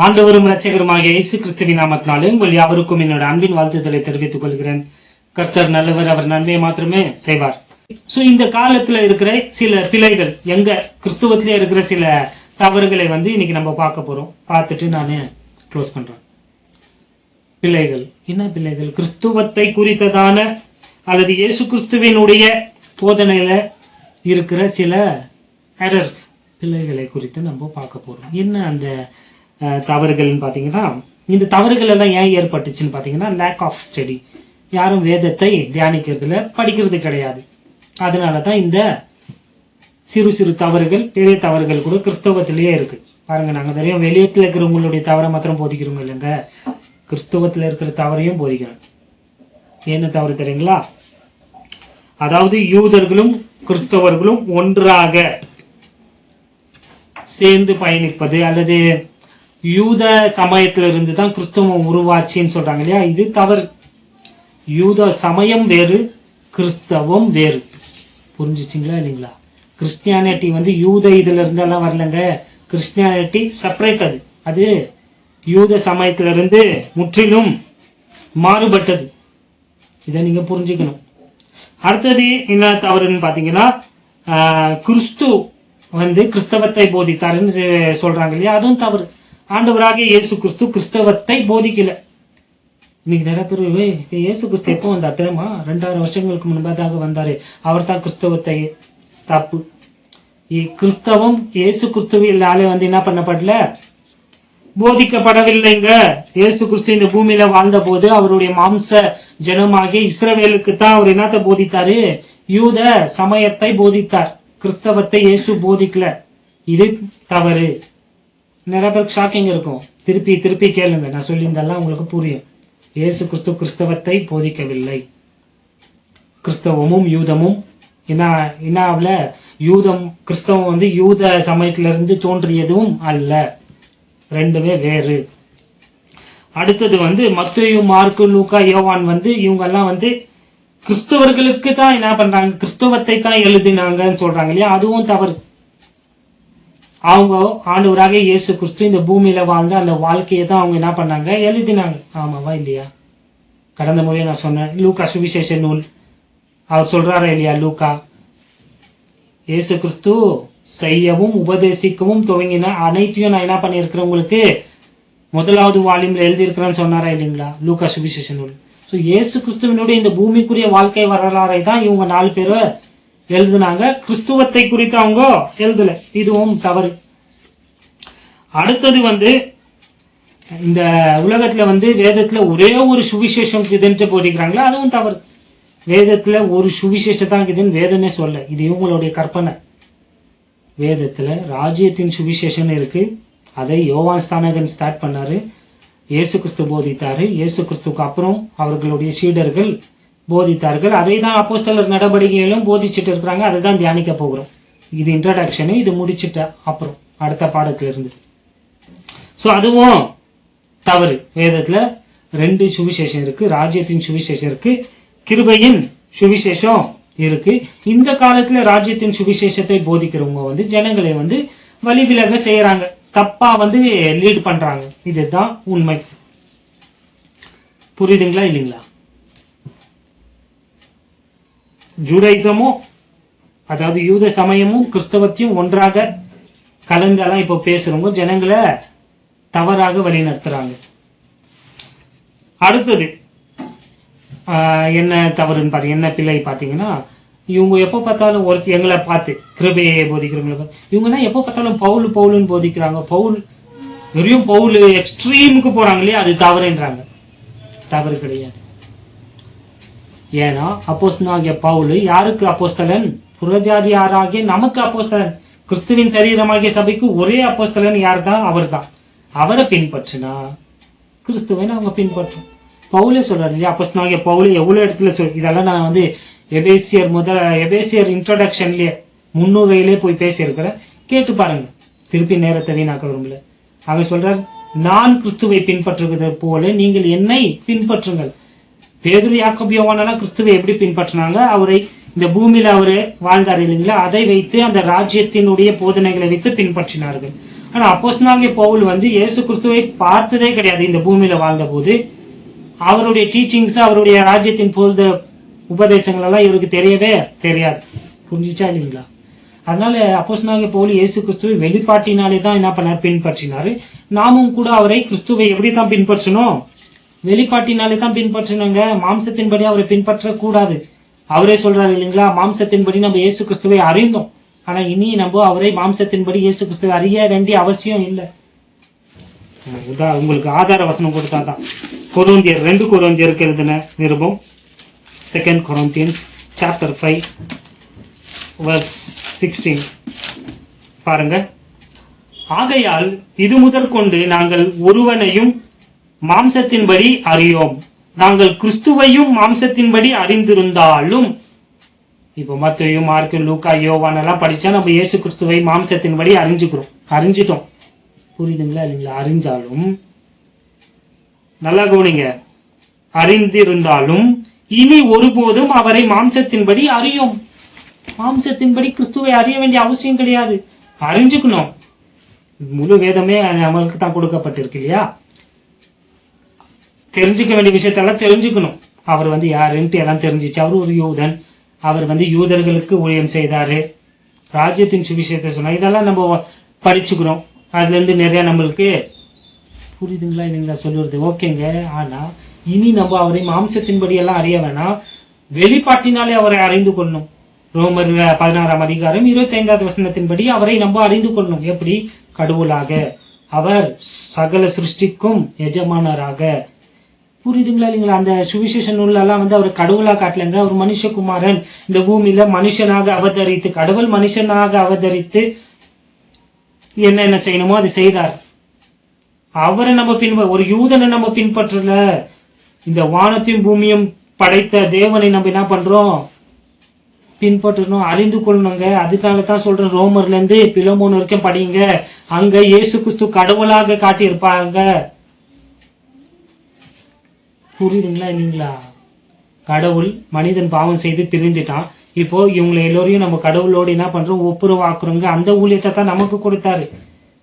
ஆண்டவரும் இரட்சகருமாக இயேசு கிறிஸ்துவின் நாமத்தினாலே உங்கள் யாவருக்கும் என்னோட அன்பின் வாழ்த்துதலை தெரிவித்துக் கொள்கிறேன். கர்த்தர் நல்லவர், அவர் நன்மையை மாத்திரமே செய்வார். சோ இந்த காலத்துல இருக்கிற சில பிழைகள், எங்க கிறிஸ்துவத்திலே இருக்கிற சில தவறுகளை இன்னைக்கு நம்ம பார்க்க போறோம். பார்த்துட்டு நான் க்ளோஸ் பண்றேன். பிழைகள் என்ன பிழைகள்? கிறிஸ்துவத்தை குறித்ததான அல்லது இயேசு கிறிஸ்துவினுடைய போதனையில இருக்கிற சில எரர்ஸ், பிழைகளை குறித்து நம்ம பார்க்க போறோம். என்ன அந்த தவறுகள்னு பாத்தீங்கன்னா, இந்த தவறுகள் எல்லாம் ஏன் ஏற்பட்டுச்சுன்னு பாத்தீங்கன்னா, லேக் ஆஃப் ஸ்டடி. யாரும் வேதத்தை தியானிக்கிறதுல படிக்கிறது கிடையாது. அதனாலதான் இந்த சிறு சிறு தவறுகள், பெரிய தவறுகள் கூட கிறிஸ்தவத்திலேயே இருக்கு. பாருங்க, நாங்க தெரியும் வெளியத்துல இருக்கிறவங்களுடைய தவறை மாத்திரம் போதிக்கிறோம் இல்லைங்க, கிறிஸ்தவத்துல இருக்கிற தவறையும் போதிக்கிறோம். என்ன தவறு தெரியுங்களா? அதாவது யூதர்களும் கிறிஸ்தவர்களும் ஒன்றாக சேர்ந்து பயணிப்பது, அல்லது யூத சமயத்துல இருந்து தான் கிறிஸ்தவம் உருவாச்சின்னு சொல்றாங்க இல்லையா, இது தவறு. யூத சமயம் வேறு, கிறிஸ்தவம் வேறு. புரிஞ்சுச்சிங்களா இல்லைங்களா? கிறிஸ்டியானிட்டி யூத இதுல இருந்து எல்லாம் வரலங்க. Christianity separate. அது யூத சமயத்திலிருந்து முற்றிலும் மாறுபட்டது. இதை நீங்க புரிஞ்சுக்கணும். அடுத்தது என்ன தவறுன்னு பாத்தீங்கன்னா, கிறிஸ்து கிறிஸ்தவத்தை போதித்தாருன்னு சொல்றாங்க இல்லையா, அதுவும் தவறு. ஆண்டவராக இயேசு கிறிஸ்து கிறிஸ்தவத்தை போதிக்கல. இன்னைக்கு நிறைய பேர் இயேசு கிறிஸ்து எப்போ வந்தா தெரியுமா? 2000 வருஷங்களுக்கு முன்பதாக வந்தாரு, அவர் தான் கிறிஸ்தவத்தை. தப்பு. கிறிஸ்தவம் இயேசு கிறிஸ்துவினாலே என்ன பண்ணப்படல, போதிக்கப்படவில்லைங்க. இயேசு கிறிஸ்து இந்த பூமியில வாழ்ந்த போது அவருடைய மாம்ச ஜனமாகிய இஸ்ரவேலுக்கு தான் அவர் என்னத்தை போதித்தாரு? யூத சமயத்தை போதித்தார். கிறிஸ்தவத்தை இயேசு போதிக்கல. இது தவறு. நிறைய பேருக்கு ஷாக்கிங் இருக்கும். திருப்பி திருப்பி கேளுங்க, நான் சொல்லியிருந்தெல்லாம் உங்களுக்கு புரியும். இயேசு கிறிஸ்து கிறிஸ்தவத்தை போதிக்கவில்லை. கிறிஸ்தவமும் யூதமும் என்ன யூதம் கிறிஸ்தவம் யூத சமயத்திலிருந்து தோன்றியதும் அல்ல, ரெண்டுமே வேறு. அடுத்தது மத்தேயு, மார்க்கு, லூக்கா, யோவான் இவங்க எல்லாம் கிறிஸ்தவர்களுக்கு தான் என்ன பண்றாங்க, கிறிஸ்தவத்தை தான் எழுதினாங்கன்னு சொல்றாங்க இல்லையா, அதுவும் தவறு. அவங்க ஆண்டவராக இயேசு கிறிஸ்து இந்த பூமியில வாழ்ந்த அந்த வாழ்க்கையை தான் அவங்க என்ன பண்ணாங்க, எழுதினாங்க. ஆமாவா இல்லையா? கடந்த முறையை நான் சொன்னேன், லூக்கா சுவிசேஷ நூல். அவர் சொல்றாரா இல்லையா, லூக்கா இயேசு கிறிஸ்து செய்யவும் உபதேசிக்கவும் துவங்கின அனைத்தையும் நான் என்ன பண்ணிருக்கிறேன் உங்களுக்கு முதலாவது வால்யூம்ல எழுதியிருக்கிறேன்னு சொன்னாரா இல்லைங்களா, லூக்கா சுவிசேஷ நூல். இயேசு கிறிஸ்துவனுடைய இந்த பூமிக்குரிய வாழ்க்கை வரலாறை தான் இவங்க 4 பேரு எழுதுனாங்க. கிறிஸ்துவத்தை குறித்து அவங்க எழுதல. இதுவும் தவறு. அடுத்தது இந்த உலகத்துல வேதத்துல ஒரே ஒரு சுவிசேஷம் இதுன்னு போதிக்கிறாங்களா, அதுவும் தவறு. வேதத்துல ஒரு சுவிசேஷத்தான் இதுன்னு வேதமே சொல்ல, இது இவங்களுடைய கற்பனை. வேதத்துல ராஜ்யத்தின் சுவிசேஷம் இருக்கு. அதை யோவான் ஸ்நானகன் ஸ்டார்ட் பண்ணாரு, இயேசு கிறிஸ்து போதித்தாரு. இயேசு கிறிஸ்துக்கு அப்புறம் அவர்களுடைய சீடர்கள் போதித்தார்கள். அதை தான் அப்போஸ்தலர் நடவடிக்கைகளும் போதிச்சுட்டு இருக்கிறாங்க. அதை தான் தியானிக்க போகிறோம். இது இன்ட்ரடக்ஷன். இது முடிச்சுட்ட அப்புறம் அடுத்த பாடத்துல இருந்து. அதுவும் தவறு. வேதத்துல 2 சுவிசேஷம் இருக்கு. ராஜ்யத்தின் சுவிசேஷம் இருக்கு, கிருபையின் சுவிசேஷம் இருக்கு. இந்த காலத்துல ராஜ்யத்தின் சுவிசேஷத்தை போதிக்கிறவங்க ஜனங்களை வழி விலக செய்யறாங்க, தப்பா லீட் பண்றாங்க. இதுதான் உண்மை. புரியுதுங்களா இல்லைங்களா? ஜூடைசமும் அதாவது யூத சமயமும் கிறிஸ்தவத்தையும் ஒன்றாக கலந்தெல்லாம் இப்ப பேசுறவங்க ஜனங்களை தவறாக வழி நடத்துறாங்க. அடுத்தது என்ன தவறுன்னு பாத்தீங்க, என்ன பிள்ளை பாத்தீங்கன்னா, இவங்க எப்ப பார்த்தாலும் எங்களை பார்த்து கிருபையை போதிக்கிறவங்களை இவங்கன்னா எப்ப பார்த்தாலும் பவுலுன்னு போதிக்கிறாங்க. பவுல் எக்ஸ்ட்ரீமுக்கு போறாங்க இல்லையா, அது தவறுன்றாங்க. தவறு கிடையாது. ஏன்னா அப்போஸ்தலனாகிய பவுல் யாருக்கு அப்போஸ்தலன்? புறஜாதியாராகிய நமக்கு அப்போஸ்தலன். கிறிஸ்துவின் சரீரமாகிய சபைக்கு ஒரே அப்போஸ்தலன் யார் தான்? அவர் தான். அவரை பின்பற்றினா கிறிஸ்துவை அவங்க பின்பற்றும். பவுலே சொல்றாரு இல்லையா, அப்போஸ்தலனாகிய பவுல் எவ்வளவு இடத்துல இதெல்லாம் நான் எபேசியர் இன்ட்ரோடக்ஷன்லயே 300 போய் பேசியிருக்கிறேன், கேட்டு பாருங்க. திருப்பி நேரத்தை வீணாக்க விரும்பல. அவர் சொல்றார், நான் கிறிஸ்துவை பின்பற்றுவது போல நீங்கள் என்னை பின்பற்றுங்கள். பேதுரு, யாக்கோபு, யோவானெல்லாம் கிறிஸ்துவை எப்படி பின்பற்றினாங்க? அவரை இந்த பூமியில அவரு வாழ்ந்தார் இல்லைங்களா, அதை வைத்து அந்த ராஜ்யத்தினுடைய போதனைகளை வைத்து பின்பற்றினார்கள். ஆனா அப்போஸ்தலனாகிய பவுல் வந்து இயேசு கிறிஸ்துவை பார்த்ததே கிடையாது இந்த பூமியில வாழ்ந்த போது. அவருடைய டீச்சிங்ஸ், அவருடைய ராஜ்யத்தின் போது உபதேசங்கள் எல்லாம் இவருக்கு தெரியவே தெரியாது. புரிஞ்சுச்சா இல்லைங்களா? அதனால அப்போஸ்தலனாகிய பவுல் இயேசு கிறிஸ்துவை வெளிப்பாட்டினாலே தான் என்ன பண்ணார், பின்பற்றினாரு. நாமும் கூட அவரை கிறிஸ்துவை எப்படி தான் பின்பற்றணும், வெளிப்பாட்டினாலே தான் பின்பற்றணுங்க. மாம்சத்தின்படி அவரை பின்பற்ற கூடாது. அவரே சொல்றாரு இல்லைங்களா, மாம்சத்தின்படி நம்ம இயேசு கிறிஸ்துவை அறிந்தோம், ஆனா இனி நம்ம அவரை மாம்சத்தின்படி இயேசு கிறிஸ்துவை அறிய வேண்டிய அவசியம் இல்லை. உங்களுக்கு ஆதார வசனம் கொடுத்தாதான். கொரிந்தியர் 2 கொரிந்தியருக்கு எழுதின நிருபம், 2 Corinthians chapter 5 verse 16 பாருங்க. ஆகையால் இது முதற்கொண்டு நாங்கள் ஒருவனையும் மாம்சத்தின்படி அறியோம், நாங்கள் கிறிஸ்துவையும் மாம்சத்தின்படி அறிந்திருந்தாலும். இப்போ மத்தேயு, மார்க்கு, லூக்கா, யோவான் எல்லாம் படிச்சா நம்ம இயேசு கிறிஸ்துவை மாம்சத்தின்படி அறிஞ்சிட்டோம். புரியுதுங்களா இல்லைங்களா? அறிஞ்சாலும், நல்லா கவனிங்க, அறிந்திருந்தாலும் இனி ஒருபோதும் அவரை மாம்சத்தின்படி அறியோம். மாம்சத்தின்படி கிறிஸ்துவை அறிய வேண்டிய அவசியம் கிடையாது, அறிஞ்சுக்கணும். முழு வேதமே நம்மளுக்கு தான் கொடுக்கப்பட்டிருக்கு இல்லையா? தெரிஞ்சுக்க வேண்டிய விஷயத்தெல்லாம் தெரிஞ்சுக்கணும். அவர் வந்து யாருன்ட்டு எல்லாம் தெரிஞ்சிச்சு. அவர் ஒரு யூதன், அவர் வந்து யூதர்களுக்கு ஊழியம் செய்தாரு, ராஜ்யத்தின் சுவிசேஷத்தை சொன்னார். இதெல்லாம் நம்ம படிச்சுக்கிறோம். அதுல இருந்து நிறைய நம்மளுக்கு புரியுதுங்களா இல்லைங்களா சொல்லுறது? ஓகேங்க. ஆனா இனி நம்ம அவரை மாம்சத்தின்படி எல்லாம் அறிய வேணாம், வெளிப்பாட்டினாலே அவரை அறிந்து கொள்ளணும். ரோமர் 16ஆம் அதிகாரம் 25வது வசனத்தின்படி அவரை நம்ம அறிந்து கொள்ளணும். எப்படி? கடவுளாக, அவர் சகல சிருஷ்டிக்கும் எஜமானராக. புரியுதுங்களா இல்லைங்களா? அந்த சுவிசேஷ நூல்ல எல்லாம் வந்து அவர் கடவுளா காட்டலங்க. அவர் மனுஷகுமாரன், இந்த பூமியில மனுஷனாக அவதரித்து, கடவுள் மனுஷனாக அவதரித்து என்ன செய்யணுமோ அது செய்தார். அவரை நம்ம ஒரு யூதனை நம்ம பின்பற்றல, இந்த வானத்தையும் பூமியும் படைத்த தேவனை நம்ம என்ன பண்றோம், பின்பற்றணும், அறிந்து கொள்ளணுங்க. அதுக்காக தான் சொல்றேன், ரோமர்ல இருந்து பிலமோன் வரைக்கும் படிங்க. அங்க இயேசு கிறிஸ்து கடவுளாக காட்டியிருப்பாங்க. புரியுதுங்களா இல்லைங்களா? கடவுள் மனிதன் பாவம் செய்து பிரிந்துட்டான். இப்போ இவங்களை எல்லோரையும் நம்ம கடவுளோடு என்ன பண்றோம், ஒப்புரவாக்குறோங்க. அந்த ஊழியத்தை தான் நமக்கு கொடுத்தாரு.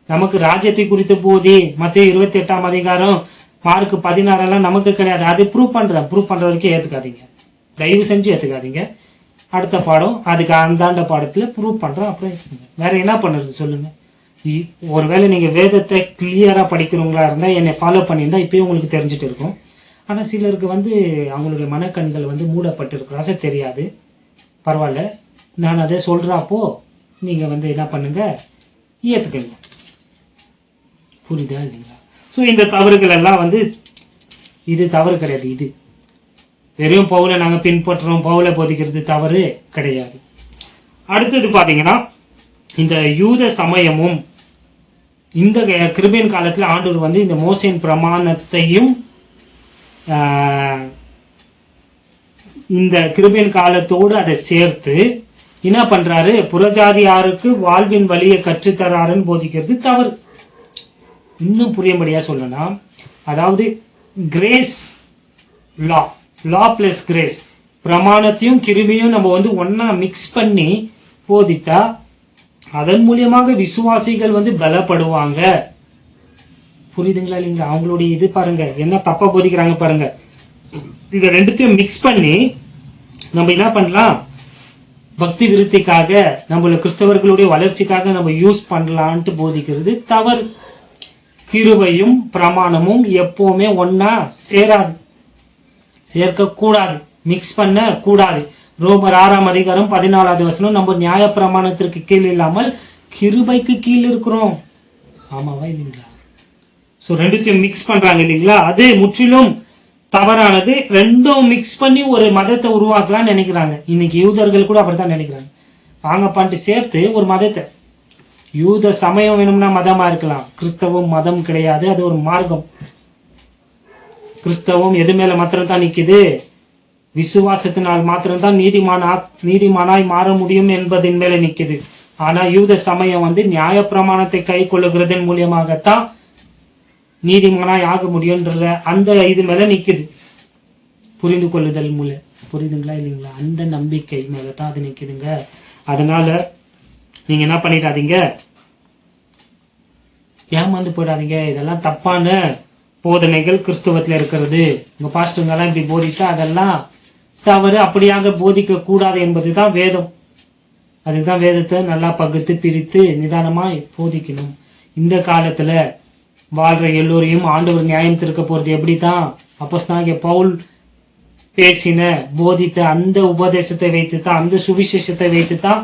நமக்கு ராஜ்யத்தை குறித்து போதி மத்தேயு 28ஆம் அதிகாரம், மார்க் 16 எல்லாம் நமக்கு கிடையாது. அது ப்ரூவ் பண்ற வரைக்கும் ஏத்துக்காதீங்க, தயவு செஞ்சு ஏத்துக்காதீங்க. அடுத்த பாடம், அதுக்கு அந்தாண்ட பாடத்துல ப்ரூவ் பண்றோம், அப்புறம் வேற என்ன பண்றது சொல்லுங்க. ஒருவேளை நீங்க வேதத்தை கிளியரா படிக்கிறவங்களா இருந்தா, என்னை ஃபாலோ பண்ணியிருந்தா இப்பயும் உங்களுக்கு தெரிஞ்சுட்டு இருக்கும். ஆனா சிலருக்கு வந்து அவங்களுடைய மனக்கண்கள் வந்து மூடப்பட்டிருக்கிறா தெரியாது. பரவாயில்ல, நான் அதை சொல்றப்போ நீங்க வந்து என்ன பண்ணுங்க, ஏத்துக்கங்க. புரியுதா இல்லைங்களா? ஸோ இந்த தவறுகள் எல்லாம் வந்து இது தவறு கிடையாது. இது வெறும் பவுலை நாங்க பின்பற்றுறோம், பவுலை போதிக்கிறது தவறு கிடையாது. அடுத்தது பாத்தீங்கன்னா, இந்த யூத சமயமும் இந்த கிருபையின் காலத்துல ஆண்டவர் வந்து இந்த மோசேயின் பிரமாணத்தையும் இந்த கிருபையின் காலத்தோடு அதை சேர்த்து என்ன பண்றாரு, புறஜாதியாருக்கு வாழ்வின் வழியை கற்றுத்தராருன்னு போதிக்கிறது தவறு. இன்னும் புரியும்படியா சொல்லணும்னா, அதாவது கிரேஸ் லா பிளஸ் கிரேஸ், பிரமாணத்தையும் கிருபையும் நம்ம வந்து ஒன்னா மிக்ஸ் பண்ணி போதித்தா அதன் மூலியமாக விசுவாசிகள் வந்து பலப்படுவாங்க. புரியுதுங்களா இல்லைங்களா? அவங்களுடைய இது பாருங்க, என்ன தப்பா போதிக்கிறாங்க பாருங்க. இத ரெண்டுத்தையும் மிக்ஸ் பண்ணி நம்ம என்ன பண்ணலாம், பக்தி விருத்திக்காக, நம்மள கிறிஸ்தவர்களுடைய வளர்ச்சிக்காக நம்ம யூஸ் பண்ணலான்ட்டு போதிக்கிறது தவறு. கிருபையும் பிரமாணமும் எப்பவுமே ஒன்னா சேராது, சேர்க்க கூடாது, மிக்ஸ் பண்ண கூடாது. ரோமர் 6ஆம் அதிகாரம் 14வது வசனம், நம்ம நியாய பிரமாணத்திற்கு கீழ் இல்லாமல் கிருபைக்கு கீழ் இருக்கிறோம். ஆமாவா இல்லைங்களா? சோ ரெண்டுத்தையும் மிக்ஸ் பண்றாங்க இல்லைங்களா? அது முற்றிலும் தவறானது. ரெண்டும் மிக்ஸ் பண்ணி ஒரு மதத்தை உருவாக்கலாம்னு நினைக்கிறாங்க. இன்னைக்கு யூதர்கள் கூட அப்படித்தான் நினைக்கிறாங்க. வாங்கப்பான்ட்டு சேர்த்து ஒரு மதத்தை, யூத சமயம் வேணும்னா மதமா இருக்கலாம், கிறிஸ்தவம் மதம் கிடையாது, அது ஒரு மார்க்கம். கிறிஸ்தவம் எது மேல மாத்திரம் தான் நிக்குது, விசுவாசத்தினால் மாத்திரம்தான் நீதிமானாய் மாற முடியும் என்பதின் மேல நிக்குது. ஆனா யூத சமயம் வந்து நியாய பிரமாணத்தை கை கொள்ளுகிறதன் மூலியமாகத்தான் நீதிமானாய் ஆக முடியும்ன்ற அந்த இது மேல நிக்குது. புரிந்து கொள்ளுதல் மூலம், புரியுதுங்களா இல்லைங்களா? அந்த நம்பிக்கை மேலதான் அது நிக்குதுங்க. அதனால நீங்க என்ன பண்ணிடாதீங்க, ஏமாந்து போயிடாதீங்க. இதெல்லாம் தப்பான போதனைகள் கிறிஸ்துவத்துல இருக்கிறது. உங்க பாஸ்டருங்க எல்லாம் இப்படி போதித்தா அதெல்லாம் தவறு, அப்படியாக போதிக்க கூடாது என்பதுதான் வேதம். அதுதான் வேதத்தை நல்லா பகுத்து பிரித்து நிதானமா போதிக்கணும். இந்த காலத்துல வாழ்ற எல்லோரையும் ஆண்டவர் நியாயம் திருக்க போறது எப்படித்தான்? அப்போஸ்தலனாகிய பவுல் பேசின போதித்த அந்த உபதேசத்தை வைத்துத்தான், அந்த சுவிசேஷத்தை வைத்துத்தான்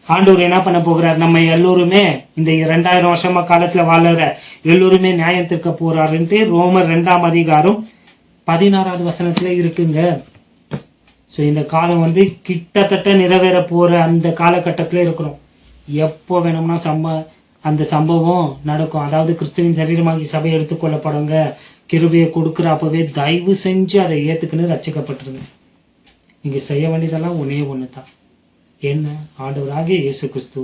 ஆண்டவர் என்ன பண்ண போகிறார்? நம்ம எல்லோருமே இந்த 2000 வருஷமா காலத்துல வாழற எல்லோருமே நியாயம் திருக்க போறாருன்ட்டு ரோமர் 2ஆம் அதிகாரம் 16வது வசனத்துல இருக்குங்க. சோ இந்த காலம் கிட்டத்தட்ட நிறைவேற போற அந்த காலகட்டத்துல இருக்கிறோம். எப்போ வேணும்னா அந்த சம்பவம் நடக்கும். அதாவது கிறிஸ்துவின் சரீரமாகி சபை எடுத்துக்கொள்ளப்படுங்க, கிருபையை கொடுக்குற அப்பவே தயவு செஞ்சு அதை ஏத்துக்குன்னு ரட்சிக்கப்பட்டிருங்க. நீங்க செய்ய வேண்டியதெல்லாம் ஒண்ணுதான். என்ன? ஆண்டவராகிய இயேசு கிறிஸ்து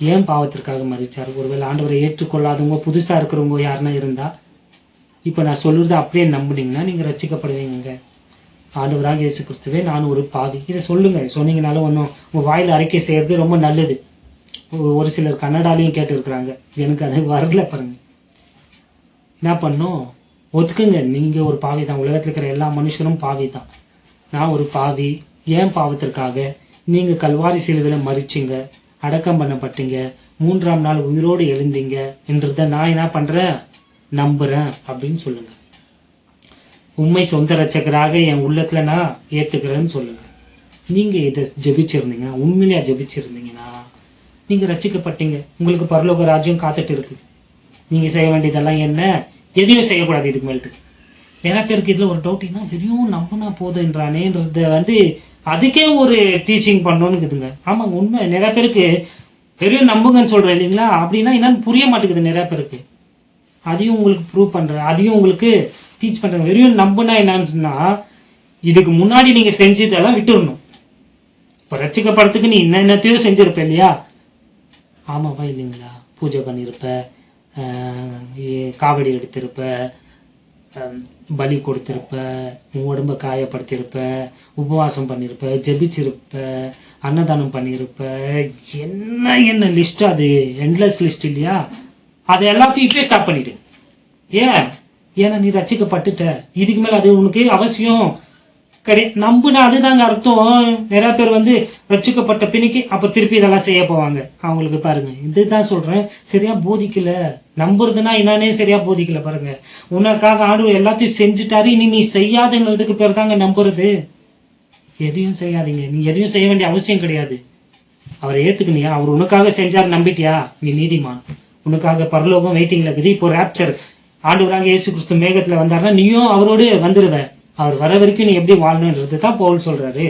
ஏன் பாவத்திற்காக மரிச்சார்? ஒருவேளை ஆண்டவரை ஏற்றுக்கொள்ளாதவங்க, புதுசா இருக்கிறவங்க யாருன்னா இருந்தா, இப்ப நான் சொல்றது அப்படியே நம்புனீங்கன்னா நீங்க ரட்சிக்கப்படுவீங்க. ஆண்டவராகிய இயேசு கிறிஸ்துவே நான் ஒரு பாவி, இதை சொல்லுங்க. சொன்னீங்கனாலும் ஒன்றும் உங்க வாயில அறிக்கை செய்யறது ரொம்ப நல்லது. ஒரு சிலர் கன்னடாலையும் கேட்டு இருக்கிறாங்க, எனக்கு அது வரல. பாருங்க, என்ன பண்ணும்? ஒத்துக்குங்க, நீங்க ஒரு பாவி தான். உலகத்துல இருக்கிற எல்லா மனுஷனும் பாவி தான். நான் ஒரு பாவி. ஏன் பாவத்திற்காக நீங்க கல்வாரி சிலுவையில மரிச்சீங்க, அடக்கம் பண்ணப்பட்டீங்க, 3ஆம் நாள் உயிரோடு எழுந்தீங்க என்றத நான் என்ன பண்றேன்? நம்புறேன் அப்படின்னு சொல்லுங்க. உண்மை சொந்த ரட்சகராக என் உள்ளத்துல நான் ஏத்துக்கிறேன்னு சொல்லுங்க. நீங்க இதை ஜெபிச்சிருந்தீங்கன்னா, உண்மையிலேயே ஜெபிச்சிருந்தீங்கன்னா நீங்க ரட்சிக்கப்பட்டீங்க. உங்களுக்கு பரலோக ராஜ்யம் காத்துட்டு இருக்கு. நீங்க செய்ய வேண்டியதெல்லாம் என்ன? எதையும் செய்யக்கூடாது இதுக்கு மேல்ட்டு. நிறைய பேருக்கு இதுல ஒரு டவுட், என்ன வெறும் நம்பினா போதுன்றானேன்றத அதுக்கே ஒரு டீச்சிங் பண்ணணும்னு இருக்குதுங்க. ஆமாங்க, உண்மை. நிறைய பேருக்கு வெறும் நம்புங்கன்னு சொல்றேன் இல்லைங்களா, அப்படின்னா என்னன்னு புரிய மாட்டேங்குது நிறைய பேருக்கு. அதையும் உங்களுக்கு ப்ரூவ் பண்றேன், அதையும் உங்களுக்கு டீச் பண்றேன். வெறும் நம்புனா என்னன்னு சொன்னா, இதுக்கு முன்னாடி நீங்க செஞ்சதெல்லாம் விட்டுடணும். இப்ப ரட்சிக்கப்படுறதுக்கு நீ என்னத்தையும் செஞ்சிருப்ப இல்லையா? ஆமாவா இல்லைங்களா? பூஜை பண்ணிருப்ப, காவடி எடுத்திருப்ப, பலி கொடுத்திருப்ப, உடம்ப காயப்படுத்திருப்ப, உபவாசம் பண்ணிருப்ப, ஜெபிச்சிருப்ப, அன்னதானம் பண்ணிருப்ப, என்ன லிஸ்ட், அது எண்ட்லெஸ் லிஸ்ட் இல்லையா? அதை எல்லாத்தையும் இப்பயே ஸ்டாப் பண்ணிடு. ஏன்னா நீ ரட்சிக்கப்பட்டுட்ட. இதுக்கு மேல அது உனக்கு அவசியம் கிடையாது. நம்புனா அதுதாங்க அர்த்தம். நிறைய பேர் ரட்சிக்கப்பட்ட பின்னிக்கு அப்ப திருப்பி இதெல்லாம் செய்ய போவாங்க. அவங்களுக்கு பாருங்க, இதுதான் சொல்றேன், சரியா போதிக்கல. நம்புறதுன்னா என்னன்னே சரியா போதிக்கல. பாருங்க, உனக்காக ஆண்டவர் எல்லாத்தையும் செஞ்சுட்டாரு, இனி நீ செய்யாதுங்கிறதுக்கு பேர் தாங்க நம்புறது. எதையும் செய்யாதீங்க. நீ எதையும் செய்ய வேண்டிய அவசியம் கிடையாது. அவரை ஏத்துக்கினியா? அவர் உனக்காக செஞ்சாரு, நம்பிட்டியா? நீ நீதிமான். உனக்காக பரலோகம் வெயிட்டிங்ல இருக்குது. இப்போ ராப்சர், ஆண்டவராக இயேசு கிறிஸ்து மேகத்துல வந்தாருன்னா நீயும் அவரோடு வந்துருவ. அவர் வர வரைக்கும் நீ எப்படி வாழணும்ன்றது தான் பவுல் சொல்றாரு.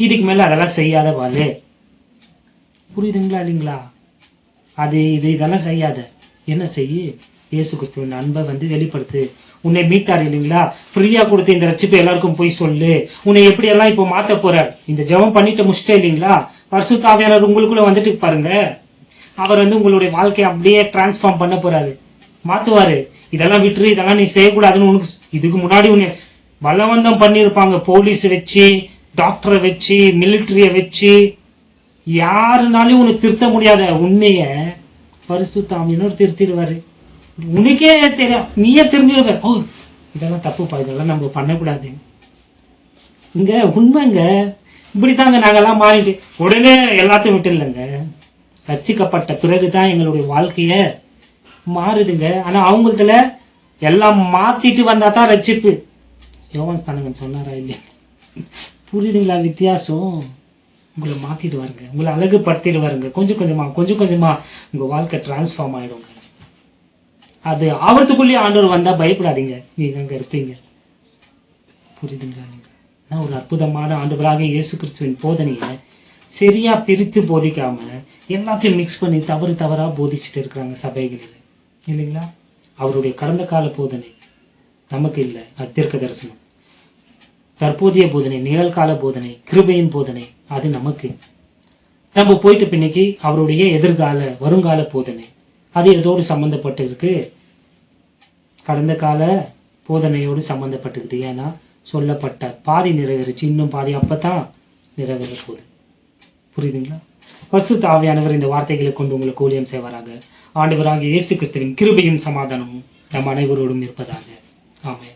இதுக்கு மேல அதெல்லாம் செய்யாத வாழு. புரியுதுங்களா இல்லைங்களா? அது இதெல்லாம் செய்யாத. என்ன செய்யு? இயேசு கிறிஸ்துவின் அன்பை வெளிப்படுத்து. உன்னை மீட்டார் இல்லைங்களா? ஃப்ரீயா கொடுத்து இந்த ரட்சிப்பை எல்லாருக்கும் போய் சொல்லு. உன்னை எப்படி எல்லாம் இப்போ மாத்த போறார். இந்த ஜெபம் பண்ணிட்டு முடிச்சிட்டே இல்லைங்களா? பரிசுத்த ஆவியானவர் உங்களுக்குள்ள வந்துட்டு பாருங்க. அவர் உங்களுடைய வாழ்க்கையை அப்படியே டிரான்ஸ்ஃபார்ம் பண்ண போறாரு, மாத்துவாரு. இதெல்லாம் விட்டுரு, இதெல்லாம் நீ செய்யக்கூடாதுன்னு உனக்கு இதுக்கு முன்னாடி உன்னை பலவந்தம் பண்ணிருப்பாங்க. போலீஸ் வச்சு, டாக்டரை வச்சு, மிலிட்டரிய வச்சு, யாருனாலும் உனக்கு திருத்த முடியாத உண்மைய பரிசுத்த ஆவியானவர் திருத்திடுவாரு. உனக்கே தெரியும், நீயே தெரிஞ்சிருக்க, ஓ இதெல்லாம் தப்புப்பா, இதெல்லாம் நம்ம பண்ணக்கூடாது. இங்க உண்மைங்க, இப்படித்தாங்க நாங்கெல்லாம் மாறிட்டு உடனே எல்லாத்தையும் விட்டு இல்லைங்க. ரட்சிக்கப்பட்ட பிறகுதான் எங்களுடைய வாழ்க்கைய மாறுதுங்க. ஆனா அவங்களுக்குல எல்லாம் மாத்திட்டு வந்தா தான் ரட்சிப்பு. யோவான் ஸ்தானகன் சொன்னாரா இல்லையா? புரியுதுங்களா வித்தியாசம்? உங்களை மாத்திடுவாருங்க, உங்களை அழகுபடுத்திடுவாருங்க. கொஞ்சம் கொஞ்சமா உங்க வாழ்க்கை டிரான்ஸ்ஃபார்ம் ஆயிடுங்க. அது ஆவறதுக்குள்ளேயே ஆண்டவர் வந்தா பயப்படாதீங்க, நீங்க அங்க இருப்பீங்க. புரியுதுங்களா? நீங்க ஒரு அற்புதமான ஆண்டவராக இயேசு கிறிஸ்துவின் போதனையை சரியா பிரித்து போதிக்காம எல்லாத்தையும் மிக்ஸ் பண்ணி தவறா போதிச்சுட்டு இருக்கிறாங்க சபைகளில் இல்லைங்களா? அவருடைய கடந்த கால போதனை நமக்கு இல்லை, அது தீர்க்க தரிசனம். தற்போதைய போதனை, நிகழ்கால போதனை, கிருபையின் போதனை அது நமக்கு. நம்ம போயிட்டு பின்னைக்கு அவருடைய எதிர்கால வருங்கால போதனை அது எதோடு சம்பந்தப்பட்டு இருக்கு? கடந்த கால போதனையோடு சம்பந்தப்பட்டிருக்கு. ஏன்னா சொல்லப்பட்ட பாதி நிறைவேறுச்சு, இன்னும் பாதி அப்பதான் நிறைவேற போகுது. புரியுதுங்களா? பரிசுத்த ஆவியானவர் இந்த வார்த்தைகளை கொண்டு உங்களுக்கு ஊழியம் செய்வாராக. ஆண்டவராகிய இயேசு கிறிஸ்துவின் கிருபையும் சமாதானமும் நம் அனைவரோடும் இருப்பதாக. ஆமென்.